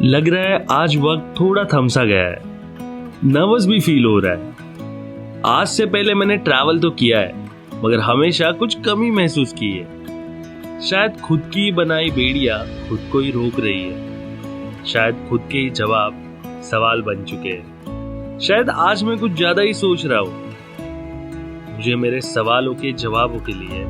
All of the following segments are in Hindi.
लग रहा है आज वक्त थोड़ा थमसा गया है, नर्वस भी फील हो रहा है। आज से पहले मैंने ट्रैवल तो किया है, मगर हमेशा कुछ कमी महसूस की है। शायद खुद की बनाई बेड़ियां खुद को ही रोक रही है। शायद खुद के ही जवाब सवाल बन चुके हैं। शायद आज मैं कुछ ज्यादा ही सोच रहा हूं। मुझे मेरे सवालों के जवाबों के लिए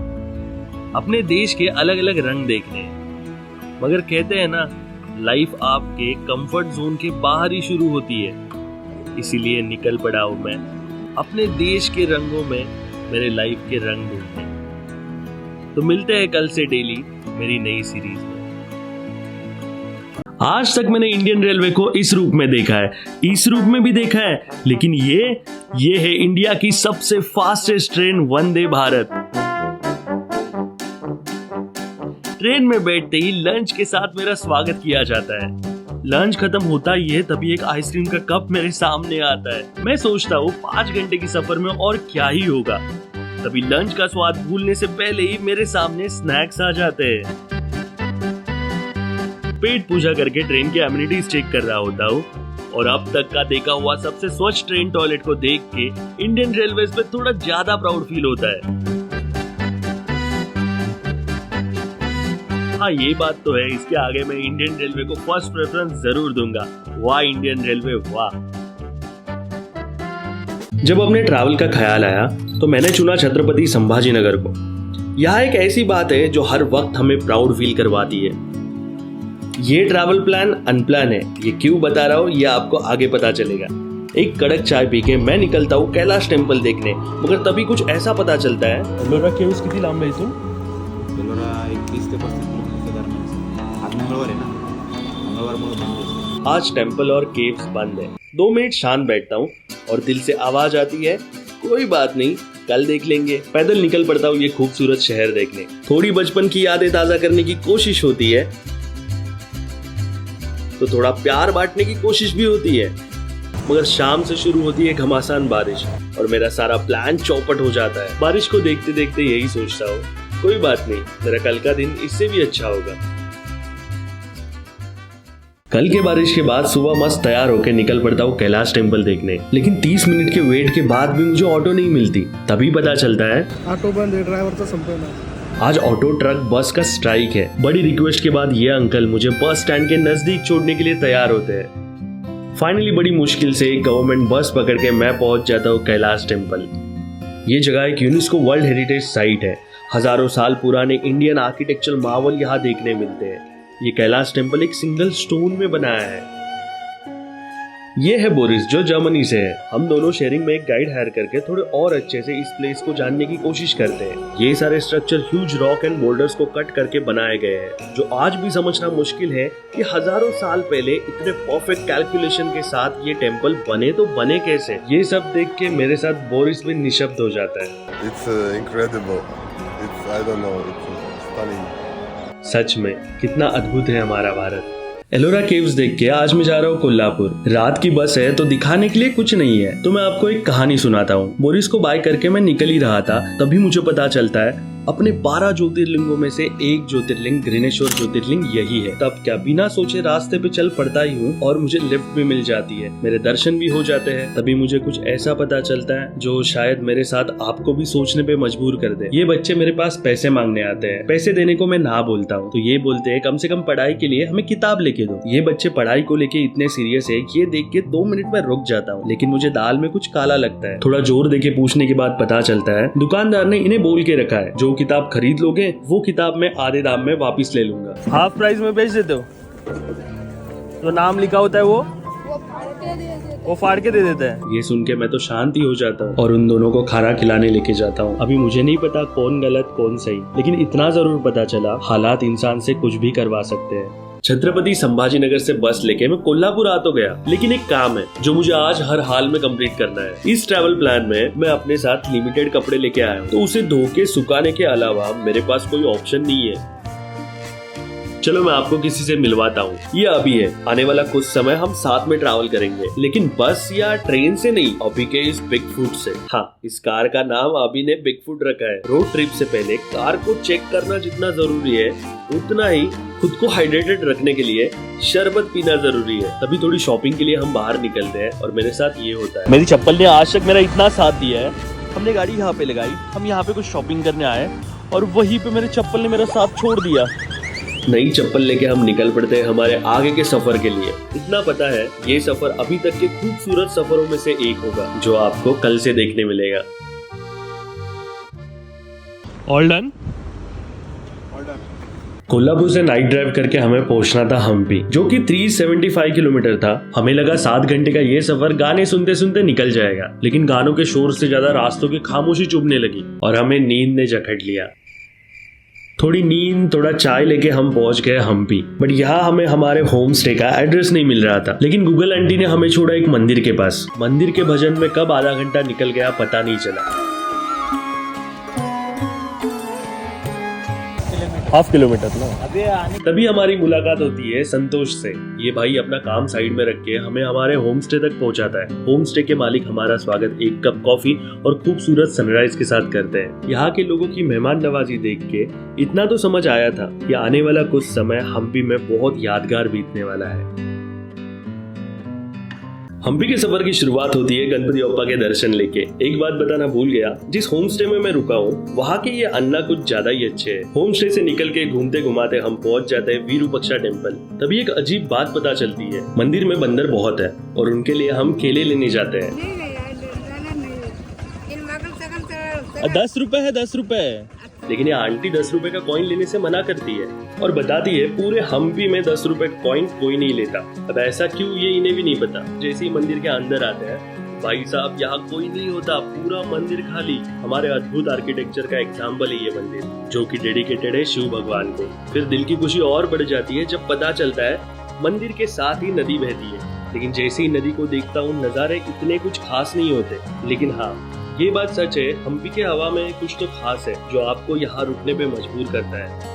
अपने देश के अलग अलग रंग देखने हैं। मगर कहते हैं ना, लाइफ आपके कंफर्ट जोन के बाहर ही शुरू होती है। इसीलिए निकल पड़ा हूं मैं अपने देश के रंगों में मेरे लाइफ के रंग ढूंढने। तो मिलते हैं कल से डेली मेरी नई सीरीज में। आज तक मैंने इंडियन रेलवे को इस रूप में देखा है, इस रूप में भी देखा है, लेकिन ये है इंडिया की सबसे fastest train Vande Bharat. Train में बैठते ही लंच के साथ मेरा स्वागत किया जाता है। लंच खत्म होता ही है तभी एक आइसक्रीम का कप मेरे सामने आता है। मैं सोचता हूँ 5 घंटे की सफर में और क्या ही होगा, तभी लंच का स्वाद भूलने से पहले ही मेरे सामने स्नैक्स आ जाते हैं। पेट पूजा करके ट्रेन की एमिनिटीज चेक कर रहा होता हूँ और अब तक का देखा हुआ सबसे स्वच्छ ट्रेन टॉयलेट को देख के इंडियन रेलवेज पे थोड़ा ज्यादा प्राउड फील होता है। हाँ, ये बात तो है, इसके आगे मैं इंडियन रेलवे को फर्स्ट प्रेफरेंस जरूर दूंगा। वाह इंडियन रेलवे वाह। जब अपने ट्रैवल का ख्याल आया तो मैंने चुना छत्रपति संभाजीनगर को। यहाँ एक ऐसी बात है जो हर वक्त हमें प्राउड फील करवाती है। ये ट्रैवल प्लान अनप्लान है, ये क्यों बता रहा हूँ ये आपको आगे पता चलेगा। एक कड़क चाय पी के मैं निकलता हूँ कैलाश टेम्पल देखने, मगर तभी कुछ ऐसा पता चलता है। एलोरा केव्स किती लांब आहे इथून? एलोरा 21 ते 35 किलोमीटर दरम्यान। आज मंगळवार है ना, मंगळवारमुळे बंद है। आज टेम्पल और केव्स बंद है। 2 मिनट शांत बैठता हूँ और दिल से आवाज आती है, कोई बात नहीं, कल देख लेंगे। पैदल निकल पड़ता हूँ ये खूबसूरत शहर देखने। थोड़ी बचपन की यादें ताजा करने की कोशिश होती है तो थोड़ा प्यार बांटने की कोशिश भी होती है, मगर शाम से शुरू होती है घमासान बारिश और मेरा सारा प्लान चौपट हो जाता है। बारिश को देखते देखते यही सोचता हूँ, कोई बात नहीं, मेरा कल का दिन इससे भी अच्छा होगा। कल के बारिश के बाद सुबह मस्त तैयार होकर निकल पड़ता हूँ कैलाश टेम्पल देखने, लेकिन 30 मिनट के वेट के बाद भी मुझे ऑटो नहीं मिलती। तभी पता चलता है ऑटो बंद है, ड्राइवर तो संपूर्ण। आज ऑटो ट्रक बस का स्ट्राइक है। बड़ी रिक्वेस्ट के बाद ये अंकल मुझे बस स्टैंड के नजदीक छोड़ने के लिए तैयार होते हैं। फाइनली बड़ी मुश्किल से एक गवर्नमेंट बस पकड़ के मैं पहुंच जाता हूँ कैलाश टेम्पल। ये जगह एक यूनेस्को वर्ल्ड हेरिटेज साइट है। हजारों साल पुराने इंडियन आर्किटेक्चरल मार्वल यहाँ देखने मिलते हैं। ये कैलाश टेम्पल एक सिंगल स्टोन में बनाया है। ये है बोरिस जो जर्मनी से है। हम दोनों शेयरिंग में एक गाइड हायर करके थोड़े और अच्छे से इस प्लेस को जानने की कोशिश करते हैं। ये सारे structure huge rock and boulders को कट करके बनाए गए हैं, जो आज भी समझना मुश्किल है कि हजारों साल पहले इतने परफेक्ट कैलकुलेशन के साथ ये टेम्पल बने तो बने कैसे। ये सब देख के मेरे साथ बोरिस भी निशब्द हो जाता है। It's incredible. I don't know. It's stunning. सच में कितना अद्भुत है हमारा भारत। एलोरा केव्स देख के आज मैं जा रहा हूँ कोल्हापुर। रात की बस है तो दिखाने के लिए कुछ नहीं है, तो मैं आपको एक कहानी सुनाता हूँ। बोरिस को बाय करके मैं निकल ही रहा था, तभी मुझे पता चलता है अपने 12 ज्योतिर्लिंगों में से एक ज्योतिर्लिंग ग्रिनेश्वर ज्योतिर्लिंग यही है। तब क्या बिना सोचे रास्ते पे चल पड़ता ही हूँ और मुझे लिफ्ट भी मिल जाती है, मेरे दर्शन भी हो जाते हैं। तभी मुझे कुछ ऐसा पता चलता है जो शायद मेरे साथ आपको भी सोचने पे मजबूर कर दे। ये बच्चे मेरे पास पैसे मांगने आते हैं। पैसे देने को मैं ना बोलता हूँ तो ये बोलते हैं कम से कम पढ़ाई के लिए हमें किताब लेके दो। ये बच्चे पढ़ाई को लेके इतने सीरियस है, ये देख के 2 मिनट में रुक जाता हूँ, लेकिन मुझे दाल में कुछ काला लगता है। थोड़ा जोर देके पूछने के बाद पता चलता है दुकानदार ने इन्हें बोल के रखा है, जो किताब खरीद लोगे वो किताब मैं आधे दाम में वापस ले लूंगा। हाफ प्राइस में बेच देते हो तो नाम लिखा होता है वो फाड़ के दे देता है। ये सुन के मैं तो शांत ही हो जाता हूँ और उन दोनों को खाना खिलाने लेके जाता हूँ। अभी मुझे नहीं पता कौन गलत कौन सही, लेकिन इतना जरूर पता चला हालात इंसान से कुछ भी करवा सकते हैं। छत्रपति संभाजीनगर से बस लेके मैं कोल्हापुर आ तो गया, लेकिन एक काम है जो मुझे आज हर हाल में कंप्लीट करना है। इस ट्रैवल प्लान में मैं अपने साथ लिमिटेड कपड़े लेके आया हूँ, तो उसे धो के सुखाने के अलावा मेरे पास कोई ऑप्शन नहीं है। चलो मैं आपको किसी से मिलवाता हूँ। ये अभी है। आने वाला कुछ समय हम साथ में ट्रैवल करेंगे, लेकिन बस या ट्रेन से नहीं, अभी के इस बिगफुट से। हाँ, इस कार का नाम अभी ने बिगफुट रखा है। रोड ट्रिप से पहले कार को चेक करना जितना जरूरी है, उतना ही खुद को हाइड्रेटेड रखने के लिए शरबत पीना जरूरी है। तभी थोड़ी शॉपिंग के लिए हम बाहर निकलते हैं और मेरे साथ ये होता है। मेरी चप्पल ने आज तक मेरा इतना साथ दिया है। हमने गाड़ी यहाँ पे लगाई, हम यहाँ पे कुछ शॉपिंग करने आए और वहीं पे मेरे चप्पल ने मेरा साथ छोड़ दिया। नई चप्पल लेके हम निकल पड़ते हैं हमारे आगे के सफर के लिए। इतना पता है, ये सफर अभी तक के खूबसूरत सफरों में से एक होगा जो आपको कल से देखने मिलेगा। All done. कोल्हापुर से नाइट ड्राइव करके हमें पहुंचना था हम्पी, जो कि 375 किलोमीटर था। हमें लगा 7 घंटे का ये सफर गाने सुनते सुनते निकल जाएगा, लेकिन गानों के शोर से ज्यादा रास्तों की खामोशी चुभने लगी और हमें नींद ने जकड़ लिया। थोड़ी नींद, थोड़ा चाय लेके हम पहुंच गए हम्पी। बट यहाँ हमें हमारे होम स्टे का एड्रेस नहीं मिल रहा था, लेकिन गूगल आंटी ने हमें छोड़ा एक मंदिर के पास। मंदिर के भजन में कब आधा घंटा निकल गया पता नहीं चला। हाफ किलोमीटर ना। तभी हमारी मुलाकात होती है संतोष से। ये भाई अपना काम साइड में रख के हमें हमारे होम स्टे तक पहुंचाता है। होम स्टे के मालिक हमारा स्वागत एक कप कॉफी और खूबसूरत सनराइज के साथ करते हैं। यहाँ के लोगों की मेहमान नवाजी देख के इतना तो समझ आया था कि आने वाला कुछ समय हम्पी में बहुत यादगार बीतने वाला है। हम्पी के सफर की शुरुआत होती है गणपति बप्पा के दर्शन लेके। एक बात बताना भूल गया, जिस होम स्टे में मैं रुका हूँ वहाँ के ये अन्ना कुछ ज्यादा ही अच्छे हैं। होम स्टे से निकल के घूमते घुमाते हम पहुँच जाते हैं विरूपाक्षा टेम्पल। तभी एक अजीब बात पता चलती है, मंदिर में बंदर बहुत है और उनके लिए हम केले लेने जाते हैं। 10 रुपए है, 10 रुपए। लेकिन ये आंटी 10 रुपए का कॉइन लेने से मना करती है और बताती है पूरे हम्पी में 10 रुपए कॉइन कोई नहीं लेता। अब ऐसा क्यों, ये इन्हें भी नहीं पता। जैसे ही मंदिर के अंदर आते हैं, भाई साहब यहाँ कोई नहीं होता, पूरा मंदिर खाली। हमारे अद्भुत आर्किटेक्चर का एग्जाम्पल है ये मंदिर, जो कि डेडिकेटेड है शिव भगवान को। फिर दिल की खुशी और बढ़ जाती है जब पता चलता है मंदिर के साथ ही नदी बहती है। लेकिन जैसे ही नदी को देखता हूँ, नजारे इतने कुछ खास नहीं होते। लेकिन हाँ, ये बात सच है, हम्पी के हवा में कुछ तो खास है जो आपको यहाँ रुकने पे मजबूर करता है।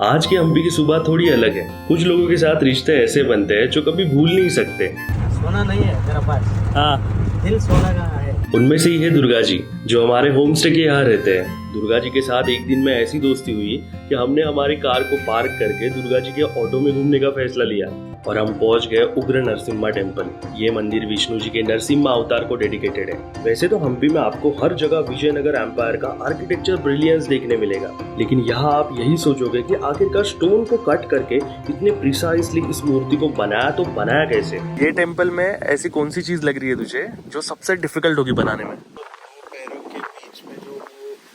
आज की हम्पी की सुबह थोड़ी अलग है। कुछ लोगों के साथ रिश्ते ऐसे बनते हैं जो कभी भूल नहीं सकते। सोना नहीं है तेरा पास? हाँ, दिल सोना का है। उनमें से ही है दुर्गा जी, जो हमारे होम स्टे के यहाँ रहते हैं। दुर्गा जी के साथ एक दिन में ऐसी दोस्ती हुई कि हमने हमारी कार को पार्क करके दुर्गा जी के ऑटो में घूमने का फैसला लिया और हम पहुंच गए उग्र नरसिम्हा टेम्पल। ये मंदिर विष्णु जी के नरसिम्हा अवतार को डेडिकेटेड है। वैसे तो हम्पी में आपको हर जगह विजयनगर एम्पायर का आर्किटेक्चर ब्रिलियंस देखने मिलेगा, लेकिन यहाँ आप यही सोचोगे कि आखिरकार स्टोन को कट करके इतने प्रिसाइसली इस मूर्ति को बनाया तो बनाया कैसे। ये टेम्पल में ऐसी कौन सी चीज लग रही है तुझे जो सबसे डिफिकल्ट होगी बनाने में? पैरों के बीच में जो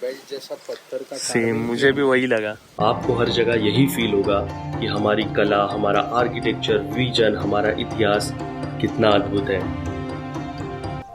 बेल्ट जैसा पत्थर का सेम मुझे भी वही लगा। आपको हर जगह यही फील होगा कि हमारी कला, हमारा आर्किटेक्चर, विजन, हमारा इतिहास कितना अद्भुत है।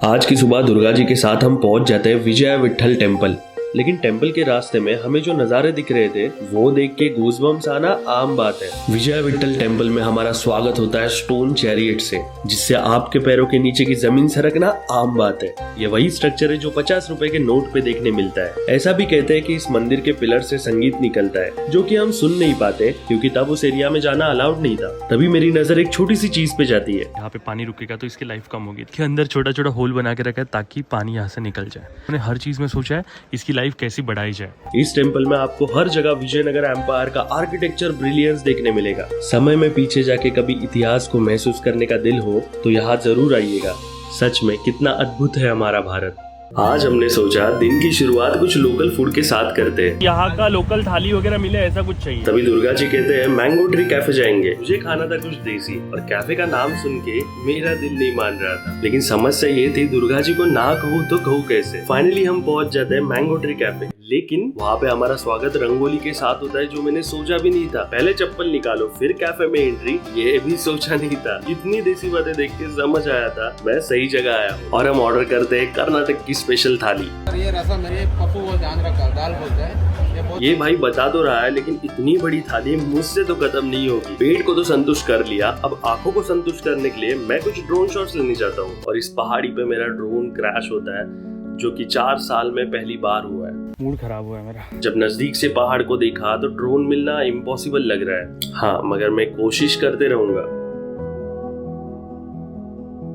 आज की सुबह दुर्गा जी के साथ हम पहुंच जाते हैं विजय विट्ठल टेम्पल। लेकिन टेम्पल के रास्ते में हमें जो नजारे दिख रहे थे वो देख के गूज़बम्स आना आम बात है। विजय विट्ठल टेम्पल में हमारा स्वागत होता है स्टोन चैरियट से, जिससे आपके पैरों के नीचे की जमीन सरकना आम बात है। ये वही स्ट्रक्चर है जो 50 रुपए के नोट पे देखने मिलता है। ऐसा भी कहते हैं कि इस मंदिर के पिलर से संगीत निकलता है, जो कि हम सुन नहीं पाते क्योंकि तब उस एरिया में जाना अलाउड नहीं था। तभी मेरी नजर एक छोटी सी चीज पे जाती है। यहाँ पे पानी रुकेगा तो इसकी लाइफ कम होगी। इसके अंदर छोटा छोटा होल बना के रखा है ताकि पानी यहाँ से निकल जाए। मैंने हर चीज में सोचा है इसकी लाइफ कैसी बढ़ाई जाए। इस टेम्पल में आपको हर जगह विजयनगर एम्पायर का आर्किटेक्चर ब्रिलियंस देखने मिलेगा। समय में पीछे जाके कभी इतिहास को महसूस करने का दिल हो तो यहाँ जरूर आइएगा। सच में कितना अद्भुत है हमारा भारत। आज हमने सोचा दिन की शुरुआत कुछ लोकल फूड के साथ करते हैं। यहाँ का लोकल थाली वगैरह मिले ऐसा कुछ चाहिए। तभी दुर्गा जी कहते हैं मैंगो ट्री कैफे जाएंगे। मुझे खाना था कुछ देसी और कैफे का नाम सुन के मेरा दिल नहीं मान रहा था, लेकिन समस्या ये थी दुर्गा जी को ना कहूँ तो कहूँ कैसे। फाइनली हम पहुंच जाते हैं मैंगो ट्री कैफे, लेकिन वहाँ पे हमारा स्वागत रंगोली के साथ होता है जो मैंने सोचा भी नहीं था। पहले चप्पल निकालो फिर कैफे में एंट्री, ये भी सोचा नहीं था। इतनी देसी बातें देख के समझ आया था मैं सही जगह आया हूँ। और हम ऑर्डर करते हैं कर्नाटक की स्पेशल थाली। ये रसम है, पप्पू वो ध्यान रखा, दाल बोलते हैं। ये भाई बता तो रहा है, लेकिन इतनी बड़ी थाली मुझसे तो खत्म नहीं होगी। पेट को तो संतुष्ट कर लिया, अब आंखों को संतुष्ट करने के लिए मैं कुछ ड्रोन शॉट्स लेने जाता हूँ। और इस पहाड़ी पे मेरा ड्रोन क्रैश होता है। जो कि 4 साल में पहली बार हुआ है। मूड खराब हुआ है मेरा। जब नजदीक से पहाड़ को देखा तो ड्रोन मिलना इम्पॉसिबल लग रहा है। हाँ, मगर मैं कोशिश करते रहूंगा।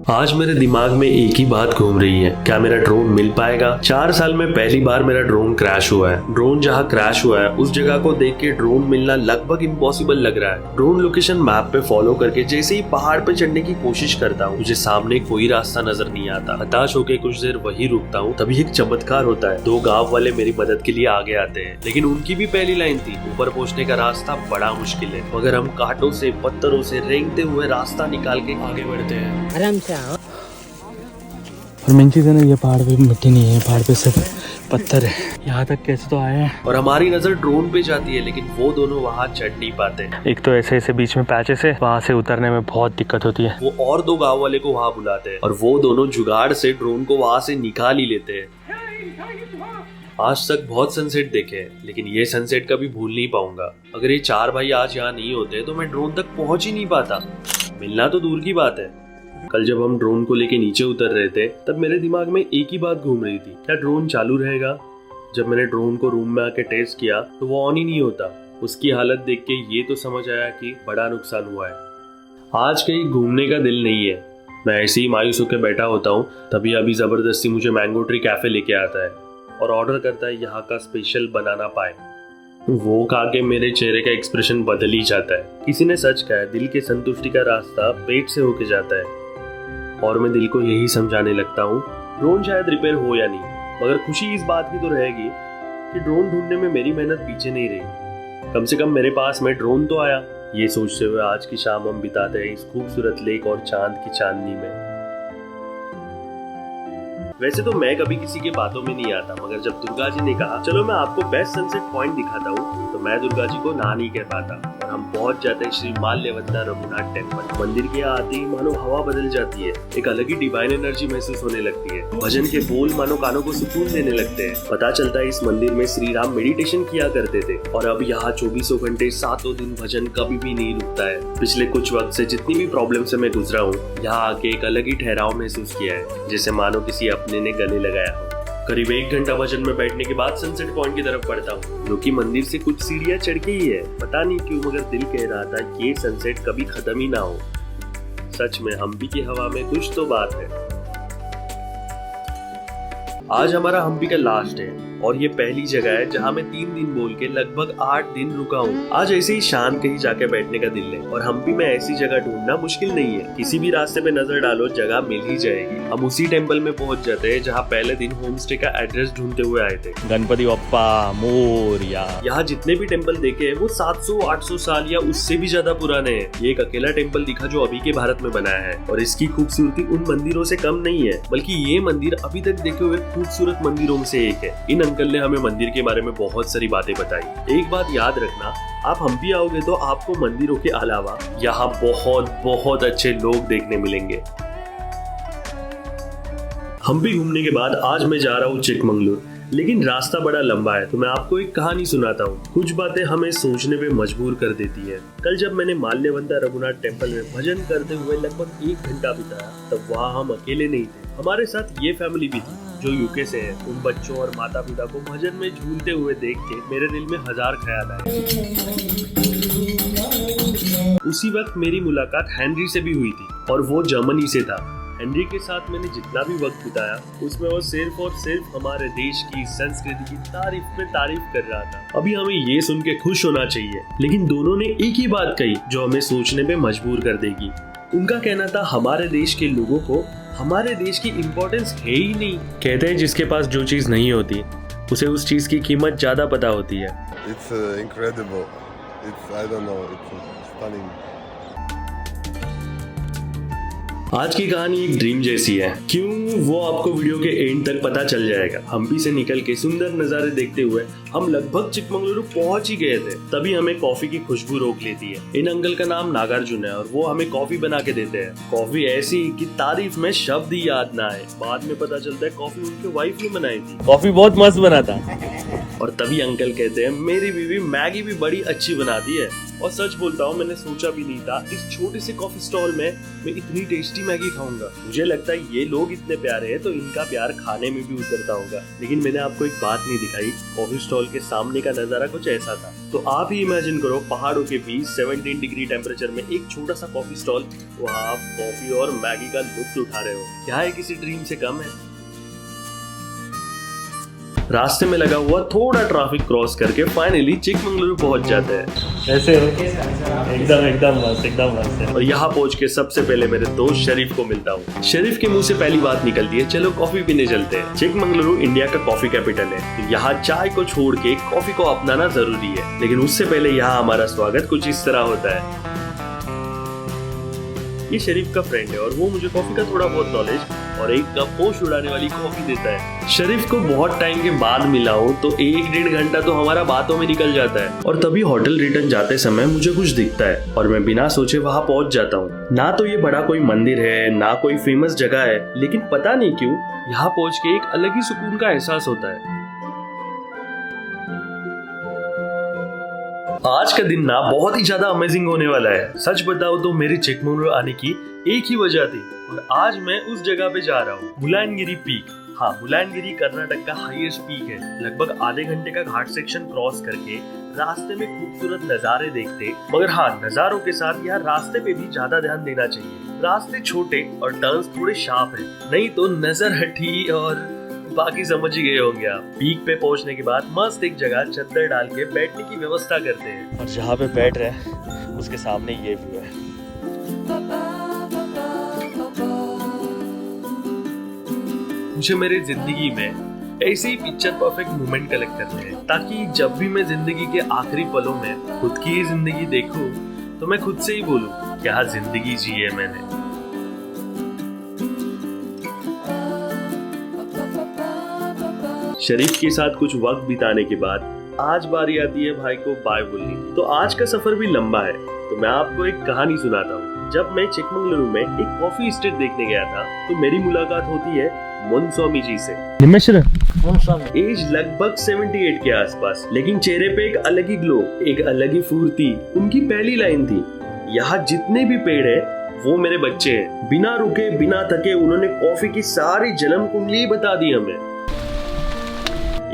आज मेरे दिमाग में एक ही बात घूम रही है, क्या मेरा ड्रोन मिल पाएगा? 4 साल में पहली बार मेरा ड्रोन क्रैश हुआ है। ड्रोन जहाँ क्रैश हुआ है उस जगह को देख के ड्रोन मिलना लगभग इम्पॉसिबल लग रहा है। ड्रोन लोकेशन मैप पे फॉलो करके जैसे ही पहाड़ पे चढ़ने की कोशिश करता हूँ, मुझे सामने कोई रास्ता नजर नहीं आता। हताश होकर कुछ देर वही रुकता हूँ, तभी एक चमत्कार होता है। 2 गाँव वाले मेरी मदद के लिए आगे आते हैं, लेकिन उनकी भी पहली लाइन थी, ऊपर पहुँचने का रास्ता बड़ा मुश्किल है। मगर हम कांटों से पत्थरों से रेंगते हुए रास्ता निकाल के आगे बढ़ते हैं। आराम से आओ। और मेन चीज़ है ना, ये पहाड़ पे मिट्टी नहीं है, पहाड़ पे सिर्फ पत्थर है। यहाँ तक कैसे तो आए हैं। और हमारी नजर ड्रोन पे जाती है, लेकिन वो दोनों वहाँ चढ़ नहीं पाते। एक तो ऐसे ऐसे बीच में पैचेस है, वहाँ से उतरने में बहुत दिक्कत होती है। वो और 2 गांव वाले को वहाँ बुलाते हैं और वो दोनों जुगाड़ से ड्रोन को वहाँ से निकाल ही लेते हैं। आज तक बहुत सनसेट देखे हैं, लेकिन ये सनसेट कभी भूल नहीं पाऊंगा। अगर ये 4 भाई आज यहाँ नहीं होते तो मैं ड्रोन तक पहुंच ही नहीं पाता। मिलना तो दूर की बात है। कल जब हम ड्रोन को लेके नीचे उतर रहे थे, तब मेरे दिमाग में एक ही बात घूम रही थी, क्या ड्रोन चालू रहेगा? जब मैंने ड्रोन को रूम में आके टेस्ट किया तो वो ऑन ही नहीं होता। उसकी हालत देख के ये तो समझ आया कि बड़ा नुकसान हुआ है। आज कहीं घूमने का दिल नहीं है। मैं ऐसे ही मायूस होकर बैठा होता हूँ, तभी अभी जबरदस्ती मुझे मैंगो ट्री कैफे लेके आता है और ऑर्डर करता है यहाँ का स्पेशल बनाना पाए। वो खा के मेरे चेहरे का एक्सप्रेशन बदल ही जाता है। किसी ने सच कहा है, दिल के संतुष्टि का रास्ता पेट से होके जाता है। और मैं दिल को यही समझाने लगता हूँ, ड्रोन शायद रिपेयर हो या नहीं, मगर खुशी इस बात की तो रहेगी कि ड्रोन ढूंढने में मेरी मेहनत पीछे नहीं रही। कम से कम मेरे पास में ड्रोन तो आया। ये सोचते हुए आज की शाम हम बिताते हैं इस खूबसूरत लेक और चांद की चांदनी में। वैसे तो मैं कभी किसी के बातों में नहीं आता, मगर जब दुर्गा जी ने कहा चलो मैं आपको बेस्ट सनसेट पॉइंट दिखाता हूँ, तो मैं दुर्गा जी को ना नहीं कह पाता और हम पहुंच जाते हैं श्री माल्यवंता रघुनाथ टेम्पल। मंदिर के आते ही मानो हवा बदल जाती है, एक अलग ही डिवाइन एनर्जी महसूस होने लगती है। भजन के बोल मानो कानों को सुकून देने लगते हैं। पता चलता है इस मंदिर में श्री राम मेडिटेशन किया करते थे और अब यहाँ 24 घंटे 7 दिन भजन कभी भी नहीं रुकता है। पिछले कुछ वक्त से जितनी भी प्रॉब्लम से मैं गुजरा हूँ, यहाँ आके एक अलग ही ठहराव महसूस किया है, जैसे मानो किसी अपने ने गले लगाया हो। करीब 1 घंटा भजन में बैठने के बाद सनसेट पॉइंट की तरफ बढ़ता हूँ, जो कि मंदिर से कुछ सीढ़ियाँ चढ़ के ही है। पता नहीं क्यों, मगर दिल कह रहा था ये सनसेट कभी खत्म ही ना हो। सच में हम्पी की हवा में कुछ तो बात है। आज हमारा हम्पी का लास्ट है और ये पहली जगह है जहाँ मैं 3 दिन बोल के लगभग 8 दिन रुका हूँ। आज ऐसे ही शांत कहीं जाके बैठने का दिल है और हम्पी में ऐसी जगह ढूंढना मुश्किल नहीं है। किसी भी रास्ते पे नजर डालो, जगह मिल ही जाएगी। हम उसी टेम्पल में पहुंच जाते हैं जहाँ पहले दिन होम स्टे का एड्रेस ढूंढते हुए आए थे। गणपति बप्पा मोरया। यहाँ जितने भी टेम्पल देखे हैं वो 700-800 साल या उससे भी ज्यादा पुराने हैं। ये एक अकेला टेम्पल दिखा जो अभी के भारत में बनाया है और इसकी खूबसूरती उन मंदिरों से कम नहीं है, बल्कि ये मंदिर अभी तक देखे हुए खूबसूरत मंदिरों में से एक है। इन अंकल ने हमें मंदिर के बारे में बहुत सारी बातें बताई। एक बात याद रखना, आप हम्पी आओगे तो आपको मंदिरों के अलावा यहाँ बहुत अच्छे लोग देखने मिलेंगे। हम्पी घूमने के बाद आज मैं जा रहा हूँ चिकमंगलुर, लेकिन रास्ता बड़ा लंबा है तो मैं आपको एक कहानी सुनाता हूँ। कुछ बातें हमें सोचने पे मजबूर कर देती है। कल जब मैंने माल्यवंता रघुनाथ टेम्पल में भजन करते हुए लगभग 1 घंटा बिताया, तब वहाँ हम अकेले नहीं थे। हमारे साथ ये फैमिली भी थी जो यूके से है। उन बच्चों और माता पिता को भजन में झूलते हुए देख के मेरे दिल में 1000 ख्याल आए। उसी वक्त मेरी मुलाकात हेनरी से भी हुई थी और वो जर्मनी से था। हेनरी के साथ मैंने जितना भी वक्त बिताया उसमें वो सिर्फ और सिर्फ हमारे देश की संस्कृति की तारीफ में तारीफ कर रहा था। अभी हमें ये सुन के खुश होना चाहिए, लेकिन दोनों ने एक ही बात कही जो हमें सोचने पे मजबूर कर देगी। उनका कहना था हमारे देश के लोगों को हमारे देश की इम्पोर्टेंस है ही नहीं। कहते हैं जिसके पास जो चीज नहीं होती उसे उस चीज की कीमत ज्यादा पता होती है। It's incredible. I don't know. It's stunning. आज की कहानी एक ड्रीम जैसी है। क्यों, वो आपको वीडियो के एंड तक पता चल जाएगा। हम्पी से निकल के सुंदर नजारे देखते हुए हम लगभग चिकमंगलुरु पहुंच ही गए थे, तभी हमें कॉफी की खुशबू रोक लेती है। इन अंकल का नाम नागार्जुन है और वो हमें कॉफी बना के देते हैं। कॉफी ऐसी कि तारीफ में शब्द ही याद ना आए। बाद में पता चलता है कॉफी उनके वाइफ ने बनाई थी। कॉफी बहुत मस्त बना था। और तभी अंकल कहते हैं मेरी बीवी मैगी भी बड़ी अच्छी बनाती है। और सच बोलता हूँ, मैंने सोचा भी नहीं था इस छोटे से कॉफी स्टॉल में मैं इतनी टेस्टी मैगी खाऊंगा। मुझे लगता है ये लोग इतने प्यारे हैं तो इनका प्यार खाने में भी उतरता होगा। लेकिन मैंने आपको एक बात नहीं दिखाई, कॉफी स्टॉल के सामने का नजारा कुछ ऐसा था। तो आप ही इमेजिन करो, पहाड़ों के बीच 17 डिग्री टेम्परेचर में एक छोटा सा कॉफी स्टॉल, वहाँ आप कॉफी और मैगी का लुत्फ उठा रहे हो। क्या है किसी ड्रीम से कम है? रास्ते में लगा हुआ थोड़ा ट्रैफिक क्रॉस करके फाइनली चिकमंगलुरु पहुंच जाते हैं। कैसे हो? एकदम मस्त है। और यहाँ पहुंच के सबसे पहले मेरे दोस्त शरीफ को मिलता हूँ। शरीफ के मुंह से पहली बात निकलती है, चलो कॉफी पीने चलते हैं। चिकमंगलुरु इंडिया का कॉफी कैपिटल है, तो यहाँ चाय को छोड़ के कॉफी को अपनाना जरूरी है। लेकिन उससे पहले यहाँ हमारा स्वागत कुछ इस तरह होता है। ये शरीफ का फ्रेंड है और वो मुझे कॉफी का थोड़ा बहुत नॉलेज और एक कप होश उड़ाने वाली कॉफी देता है। शरीफ को बहुत टाइम के बाद मिला हूँ तो 1-1.5 घंटा तो हमारा बातों में निकल जाता है। और तभी होटल रिटर्न जाते समय मुझे कुछ दिखता है और मैं बिना सोचे वहाँ पहुँच जाता हूँ। ना तो ये बड़ा कोई मंदिर है, ना कोई फेमस जगह है, लेकिन पता नहीं क्यों यहाँ पहुँच के एक अलग ही सुकून का एहसास होता है। आज का दिन ना बहुत ही ज्यादा अमेजिंग होने वाला है। सच बताओ तो मेरी चिकमंगलुरु आने की एक ही वजह थी और आज मैं उस जगह पे जा रहा हूँ, मुलायनगिरी पीक। हाँ, मुलायनगिरी कर्नाटक का हाईएस्ट पीक है। लगभग आधे घंटे का घाट सेक्शन क्रॉस करके रास्ते में खूबसूरत नजारे देखते, मगर हाँ, नजारों के साथ यहाँ रास्ते पे भी ज्यादा ध्यान देना चाहिए। रास्ते छोटे और टर्न्स थोड़े शार्प है, नहीं तो नजर हटी और बाकी समझ ही गए होंगे आप। पीक पे पहुंचने के बाद मस्त एक जगह चद्दर डाल के बैठने की व्यवस्था करते हैं और जहाँ पे बैठ रहे उसके सामने ये व्यू है। मुझे मेरी जिंदगी में ऐसे ही पिक्चर परफेक्ट मोमेंट कलेक्ट करने हैं, ताकि जब भी मैं जिंदगी के आखिरी पलों में खुद की ही जिंदगी देखूं तो मैं खुद से ही बोलूं, क्या जिंदगी जी है मैंने। शरीफ के साथ कुछ वक्त बिताने के बाद आज बारी आती है भाई को बाय बोलने की। तो आज का सफर भी लंबा है, तो मैं आपको एक कहानी सुनाता हूँ। जब मैं चिकमंगलुरु में एक कॉफी एस्टेट देखने गया था तो मेरी मुलाकात होती है मुनस्वामी जी से। एज लगभग 78 के आसपास, लेकिन चेहरे पे एक अलग ही ग्लो, एक अलग ही फुर्ती। उनकी पहली लाइन थी, यहाँ जितने भी पेड़ है वो मेरे बच्चे हैं। बिना रुके बिना थके उन्होंने कॉफी की सारी जन्म कुंडली बता दी हमें।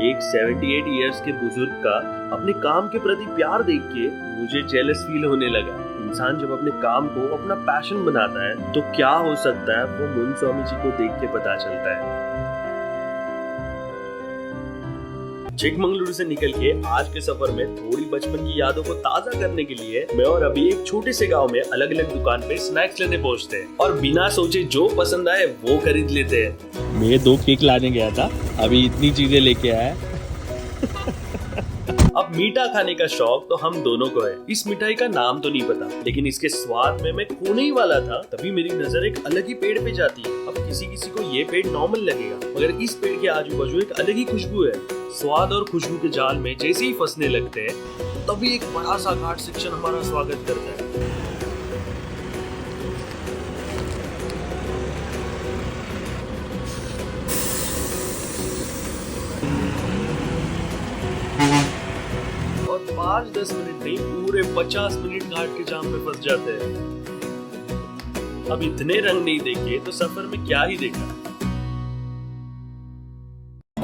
एक 78 इयर्स के बुजुर्ग का अपने काम के प्रति प्यार देख के मुझे जेलस फील होने लगा। इंसान जब अपने काम को अपना पैशन बनाता है तो क्या हो सकता है वो मुनस्वामी जी को देख के पता चलता है। चिकमंगलुरु से निकल के आज के सफर में थोड़ी बचपन की यादों को ताजा करने के लिए मैं और अभी एक छोटे से गांव में अलग अलग दुकान पे स्नैक्स लेने पहुंचते हैं और बिना सोचे जो पसंद आए वो खरीद लेते हैं। मैं 2 केक लाने गया था, अभी इतनी चीजें लेके आया। अब मीठा खाने का शौक तो हम दोनों को है। इस मिठाई का नाम तो नहीं पता, लेकिन इसके स्वाद में मैं खोने ही वाला था। तभी मेरी नजर एक अलग ही पेड़ पे जाती है। अब किसी किसी को ये पेड़ नॉर्मल लगेगा, मगर इस पेड़ के आजू बाजू एक अलग ही खुशबू है। स्वाद और खुशबू के जाल में जैसे ही फंसने लगते हैं तभी एक बड़ा सा घाट सेक्शन हमारा स्वागत करता है। और 5-10 मिनट नहीं, पूरे 50 मिनट घाट के जाम में फंस जाते हैं। अब इतने रंग नहीं देखे तो सफर में क्या ही देखा।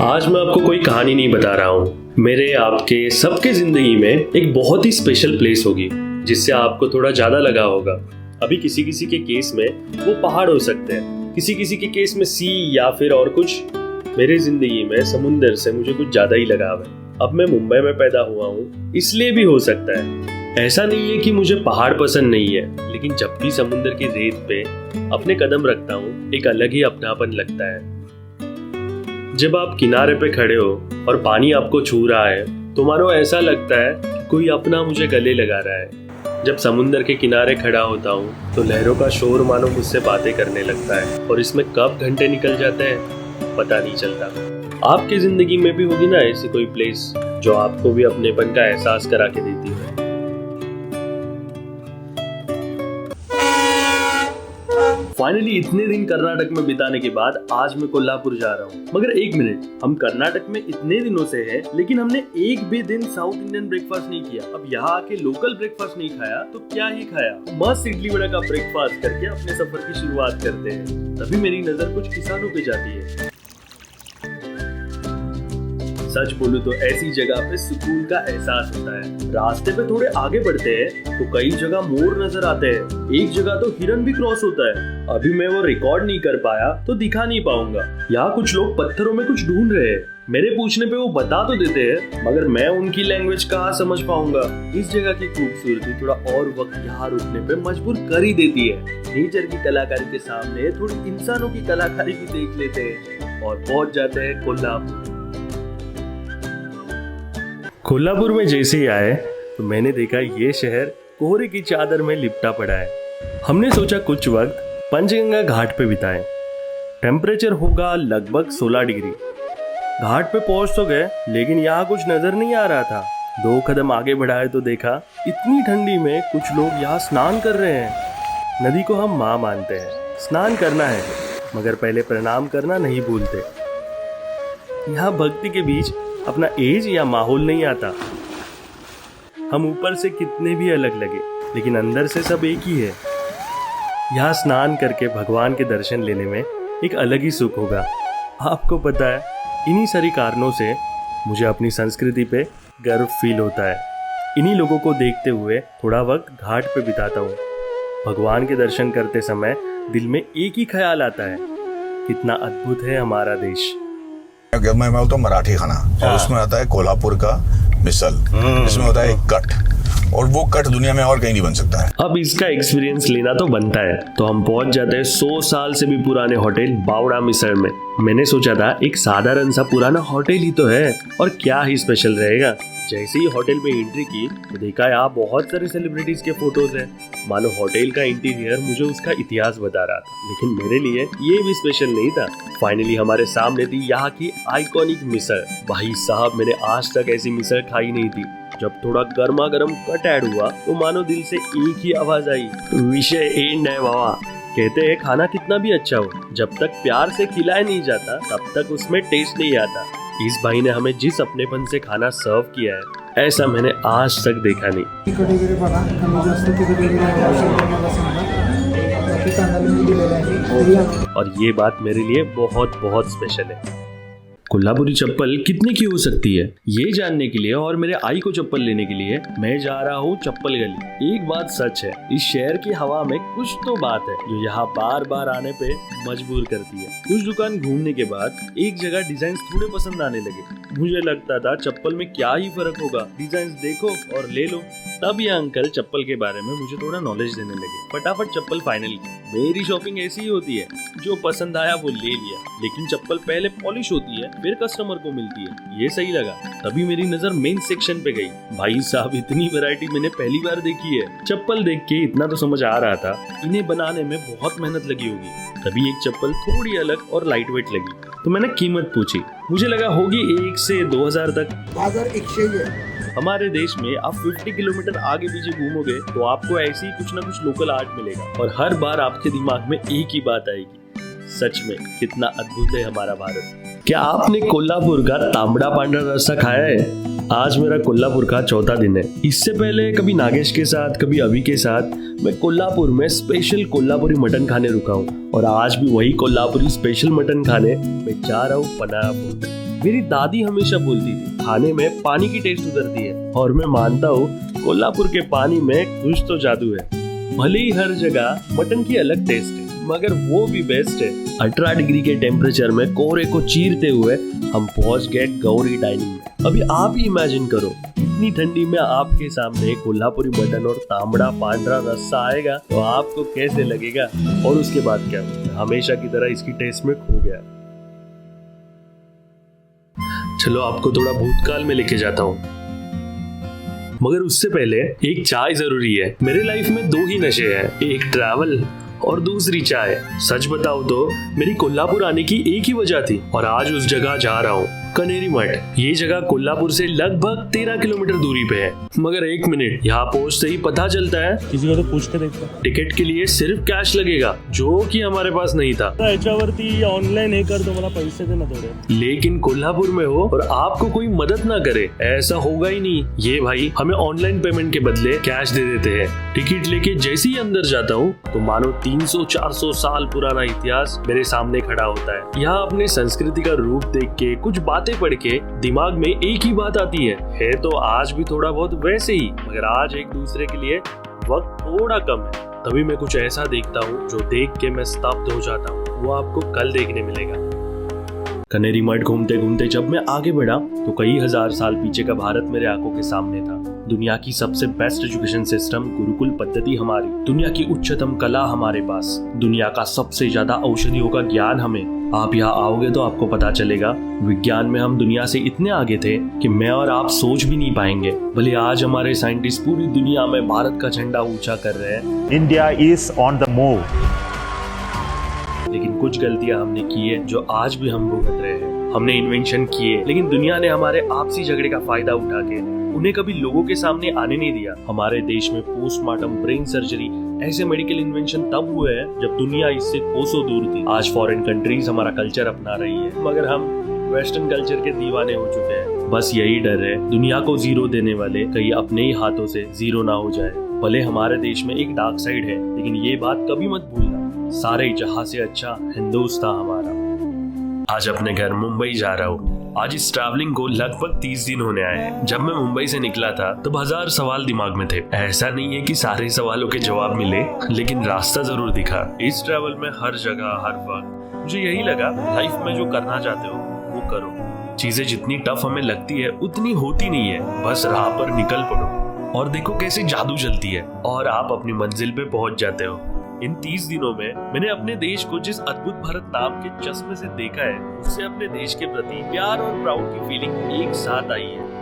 आज मैं आपको कोई कहानी नहीं बता रहा हूँ। मेरे, आपके, सबके जिंदगी में एक बहुत ही स्पेशल प्लेस होगी जिससे आपको थोड़ा ज्यादा लगा होगा। अभी किसी किसी के केस में वो पहाड़ हो सकते हैं, किसी किसी के केस में सी या फिर और कुछ। मेरे जिंदगी में समुंदर से मुझे कुछ ज्यादा ही लगाव है। अब मैं मुंबई में पैदा हुआ हूँ, इसलिए भी हो सकता है। ऐसा नहीं है कि मुझे पहाड़ पसंद नहीं है, लेकिन जब भी समुंदर की रेत पे अपने कदम रखता हूँ एक अलग ही अपनापन लगता है। जब आप किनारे पे खड़े हो और पानी आपको छू रहा है तो मानो ऐसा लगता है कि कोई अपना मुझे गले लगा रहा है। जब समुंदर के किनारे खड़ा होता हूँ तो लहरों का शोर मानो मुझसे बातें करने लगता है और इसमें कब घंटे निकल जाते हैं पता नहीं चलता। आपकी जिंदगी में भी होगी ना ऐसी कोई प्लेस जो आपको भी अपनेपन का एहसास करा के देती है। फाइनली इतने दिन कर्नाटक में बिताने के बाद आज मैं कोल्हापुर जा रहा हूँ। मगर एक मिनट, हम कर्नाटक में इतने दिनों से हैं, लेकिन हमने एक भी दिन साउथ इंडियन ब्रेकफास्ट नहीं किया। अब यहाँ आके लोकल ब्रेकफास्ट नहीं खाया तो क्या ही खाया। मस्त इडली वड़ा का ब्रेकफास्ट करके अपने सफर की शुरुआत करते हैं। तभी मेरी नजर कुछ किसानों पे जाती है। सच बोलूं तो ऐसी जगह पे सुकून का एहसास होता है। रास्ते पे थोड़े आगे बढ़ते हैं तो कई जगह मोर नजर आते हैं। एक जगह तो हिरन भी क्रॉस होता है। अभी मैं वो रिकॉर्ड नहीं कर पाया तो दिखा नहीं पाऊंगा। यहाँ कुछ लोग पत्थरों में कुछ ढूंढ रहे हैं। मेरे पूछने पे वो बता तो देते हैं, मगर मैं उनकी लैंग्वेज कहाँ समझ पाऊंगा। इस जगह की खूबसूरती थोड़ा और वक्त यहाँ रुकने पे मजबूर कर ही देती है। नेचर की कलाकारी के सामने थोड़ी इंसानों की कलाकारी भी देख लेते हैं और पहुंच जाते हैं कोल्हापुर। कोल्हापुर में जैसे ही आए तो मैंने देखा ये शहर कोहरे की चादर में लिपटा पड़ा है। हमने सोचा कुछ वक्त पंचगंगा घाट पे बिताएं। टेम्परेचर होगा लगभग 16 डिग्री। घाट पे पहुंच तो गए, लेकिन यहाँ कुछ नजर नहीं आ रहा था। 2 कदम आगे बढ़ाए तो देखा इतनी ठंडी में कुछ लोग यहाँ स्नान कर रहे हैं। नदी को हम माँ मानते हैं, स्नान करना है, मगर पहले प्रणाम करना नहीं भूलते। यहाँ भक्ति के बीच अपना एज या माहौल नहीं आता। हम ऊपर से कितने भी अलग लगे, लेकिन अंदर से सब एक ही है। यहाँ स्नान करके भगवान के दर्शन लेने में एक अलग ही सुख होगा। आपको पता है, इन्हीं सारी कारणों से मुझे अपनी संस्कृति पे गर्व फील होता है। इन्हीं लोगों को देखते हुए थोड़ा वक्त घाट पे बिताता हूँ। भगवान के दर्शन करते समय दिल में एक ही ख्याल आता है, कितना अद्भुत है हमारा देश। मैं बोलता हूँ मराठी खाना, और उसमें आता है कोल्हापुर का मिसल, इसमें होता है एक कट, और वो कट दुनिया में और कहीं नहीं बन सकता है। अब इसका एक्सपीरियंस लेना तो बनता है, तो हम पहुंच जाते हैं 100 साल से भी पुराने होटल बावड़ा मिसळ में। मैंने सोचा था एक साधारण सा पुराना होटल ही तो है, और क्या ही स्पेशल रहेगा। जैसे ही होटल में एंट्री की तो देखा यहाँ बहुत सारे सेलिब्रिटीज के फोटोज हैं। मानो होटल का इंटीरियर मुझे उसका इतिहास बता रहा था, लेकिन मेरे लिए ये भी स्पेशल नहीं था। फाइनली हमारे सामने थी यहाँ की आइकॉनिक मिसळ। भाई साहब, मैंने आज तक ऐसी मिसळ खाई नहीं थी। जब थोड़ा गर्मा गर्म कट ऐड हुआ तो मानो दिल से एक ही आवाज आई, विषय एंड है बाबा। कहते हैं खाना कितना भी अच्छा हो, जब तक प्यार से खिलाया नहीं जाता तब तक उसमें टेस्ट नहीं आता। इस भाई ने हमें जिस अपनेपन से खाना सर्व किया है, ऐसा मैंने आज तक देखा नहीं। तिखट वगैरे बघा, कमी जास्त तिखट वगैरे मला सांगा, बाकी कांदा मी दिलेला आहे। और ये बात मेरे लिए बहुत बहुत स्पेशल है। कोल्हापुरी चप्पल कितने की हो सकती है, ये जानने के लिए और मेरे आई को चप्पल लेने के लिए मैं जा रहा हूँ चप्पल गली। एक बात सच है, इस शहर की हवा में कुछ तो बात है जो यहाँ बार बार आने पे मजबूर करती है। कुछ दुकान घूमने के बाद एक जगह डिजाइन थोड़े पसंद आने लगे। मुझे लगता था चप्पल में क्या ही फर्क होगा, डिजाइन देखो और ले लो। तब ये अंकल चप्पल के बारे में मुझे थोड़ा नॉलेज देने लगे। फटाफट चप्पल फाइनल की। मेरी शॉपिंग ऐसी ही होती है, जो पसंद आया वो ले लिया, लेकिन चप्पल पहले पॉलिश होती है फिर कस्टमर को मिलती है। ये सही लगा, तभी मेरी नजर मेन सेक्शन पे गई। भाई साहब, इतनी वैरायटी मैंने पहली बार देखी है। चप्पल देख के इतना तो समझ आ रहा था, इन्हें बनाने में बहुत मेहनत लगी होगी। तभी एक चप्पल थोड़ी अलग और लाइट वेट लगी, तो मैंने कीमत पूछी। मुझे लगा होगी 1 से 2000 तक। 2100 है। हमारे देश में आप 50 किलोमीटर आगे पीछे घूमोगे तो आपको ऐसे ही कुछ ना कुछ लोकल आर्ट मिलेगा, और हर बार आपके दिमाग में एक ही बात आएगी, सच में कितना अद्भुत है हमारा भारत। क्या आपने कोल्हापुर का तांबड़ा पांडरा रस्सा खाया है? आज मेरा कोल्हापुर का चौथा दिन है। इससे पहले कभी नागेश के साथ, कभी अभी के साथ मैं कोल्हापुर में स्पेशल कोल्हापुरी मटन खाने रुका हूँ, और आज भी वही कोल्हापुरी स्पेशल मटन खाने मैं जा रहा हूँ पनापुर। मेरी दादी हमेशा बोलती थी खाने में पानी की टेस्ट उतरती है, और मैं मानता हूँ कोल्हापुर के पानी में कुछ तो जादू है। भले ही हर जगह मटन की अलग टेस्ट है, मगर वो भी बेस्ट है। 18 डिग्री के टेम्परेचर में कोहरे को चीरते हुए हम पहुंच गए गौरी डाइनिंग में। अभी आप ही इमेजिन करो, इतनी ठंडी में आपके सामने कोल्हापुरी मटन और तांबड़ा पांडरा रस्सा आएगा तो आपको कैसे लगेगा? और उसके बाद क्या, हमेशा की तरह इसकी टेस्ट में खो गया। चलो आपको थोड़ा भूतकाल में लेके जाता हूँ, मगर उससे पहले एक चाय जरूरी है। मेरे लाइफ में 2 ही नशे हैं, एक ट्रैवल और दूसरी चाय। सच बताऊं तो मेरी कोल्हापुर आने की एक ही वजह थी, और आज उस जगह जा रहा हूँ। कनेरी मठ। ये जगह कोल्हापुर से लगभग 13 किलोमीटर दूरी पे है। मगर एक मिनट, यहाँ पहुंचते ही पता चलता है किसी को तो पूछ के देखता टिकट के लिए सिर्फ कैश लगेगा, जो कि हमारे पास नहीं था। याच्यावरती ऑनलाइन हे कर, तो मला पैसे दे ना थोड़े। लेकिन कोल्हापुर में हो और आपको कोई मदद ना करे, ऐसा होगा ही नहीं। ये भाई हमें ऑनलाइन पेमेंट के बदले कैश दे देते हैं। टिकट लेके जैसे ही अंदर जाता हूँ तो मानो 300-400 साल पुराना इतिहास मेरे सामने खड़ा होता है। यहाँ अपने संस्कृति का रूप देख के, कुछ बातें पढ़ के दिमाग में एक ही बात आती है तो आज भी थोड़ा बहुत वैसे ही, मगर आज एक दूसरे के लिए वक्त थोड़ा कम है। तभी मैं कुछ ऐसा देखता हूँ जो देख के मैं स्तब्ध हो जाता हूँ। वो आपको कल देखने मिलेगा। कनेरी मठ घूमते घूमते जब मैं आगे बढ़ा तो कई हजार साल पीछे का भारत मेरे आंखों के सामने था। दुनिया की सबसे बेस्ट एजुकेशन सिस्टम, गुरुकुल पद्धति हमारी, दुनिया की उच्चतम कला हमारे पास, दुनिया का सबसे ज्यादा औषधियों का ज्ञान हमें। आप यहाँ आओगे तो आपको पता चलेगा विज्ञान में हम दुनिया से इतने आगे थे कि मैं और आप सोच भी नहीं पाएंगे। भले आज हमारे साइंटिस्ट पूरी दुनिया में भारत का झंडा ऊंचा कर रहे हैं, India is on the move. लेकिन कुछ गलतियां हमने की है जो आज भी हम भुगत रहे हैं। हमने इन्वेंशन किए, लेकिन दुनिया ने हमारे आपसी झगड़े का फायदा उठा के उन्हें कभी लोगों के सामने आने नहीं दिया। हमारे देश में पोस्टमार्टम ब्रेन सर्जरी ऐसे मेडिकल इन्वेंशन तब हुए हैं जब दुनिया इससे कोसों दूर थी। आज फॉरेन कंट्रीज हमारा कल्चर अपना रही है, मगर हम वेस्टर्न कल्चर के दीवाने हो चुके हैं। बस यही डर है, दुनिया को जीरो देने वाले कहीं अपने ही हाथों से जीरो ना हो जाए। भले हमारे देश में एक डार्क साइड है, लेकिन ये बात कभी मत भूलना, सारे जहां से अच्छा हिंदुस्तान हमारा। आज अपने घर मुंबई जा रहा हूँ। आज इस ट्रैवलिंग को लगभग 30 दिन होने आए हैं। जब मैं मुंबई से निकला था तब 1000 सवाल दिमाग में थे। ऐसा नहीं है कि सारे सवालों के जवाब मिले, लेकिन रास्ता जरूर दिखा। इस ट्रैवल में हर जगह हर वक्त मुझे यही लगा, लाइफ में जो करना चाहते हो वो करो। चीजें जितनी टफ हमें लगती है उतनी होती नहीं है, बस राह पर निकल पड़ो और देखो कैसे जादू चलती है और आप अपनी मंजिल पे पहुंच जाते हो। इन 30 दिनों में मैंने अपने देश को जिस अद्भुत भारत नाम के चश्मे से देखा है, उससे अपने देश के प्रति प्यार और प्राउड की फीलिंग एक साथ आई है।